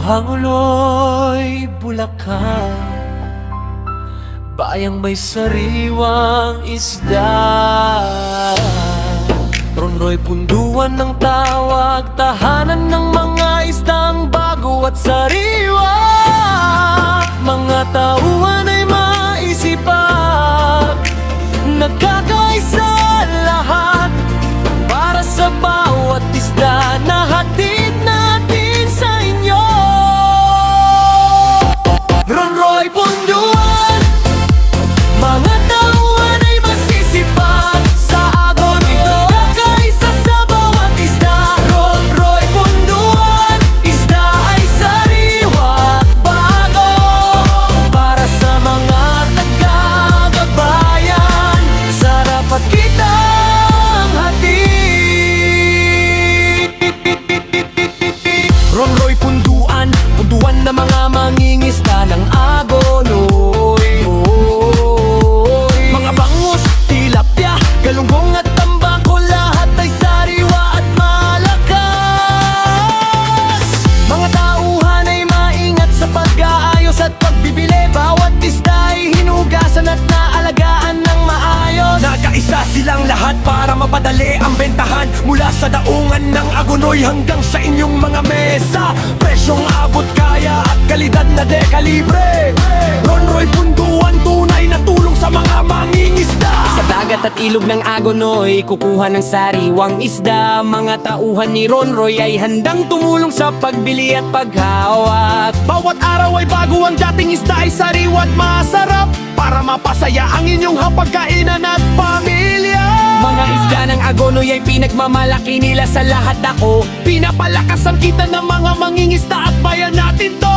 Panguloy, Bulacan, bayang may sariwang isda. Ronroy, punduan ng tawag, tahanan ng mga isdang bago at sariwa. Mga tauhan ay maisipan, nagkakaisa lahat para sa bawat isda na hatid natin sa inyo. Ronroy, punduan, mga tauhan ay masisipan, sa agon nagkakaisa sa bawat isda. Ronroy, punduan, isda ay sariwa at bago para sa mga taga-gabayan. Sarap at kitang hatid. Ronroy, punduan, punduan na mga mangingisda ng Agonoy. Mga bangus, tilapia, galunggong at tambako, lahat ay sariwa at malakas. Mga tauhan ay maingat sa pag-aayos at pagbibili, bawat isda ay hinugasan at naalagaan ng maayos. Nagkaisa silang lahat para mapadali ang bentahan, mula sa daungan ng Agonoy hanggang sa inyong mga mesa. Presyong abot kaya at kalidad na dekalibre. Ronroy, punduan, tunay na tulong sa mga mangingisda. Sa dagat at ilog ng Agonoy, kukuha ng sariwang isda. Mga tauhan ni Ronroy ay handang tumulong sa pagbili at paghawak. Bawat araw ay bago, ang dating isda ay sariwa at masarap, para mapasaya ang inyong hapagkainan at pamilya. Mga isda ng Agonoy ay pinagmamalaki nila sa lahat. Ako, Pinapalakas ang kita ng mga mangingisda at bayan natin to.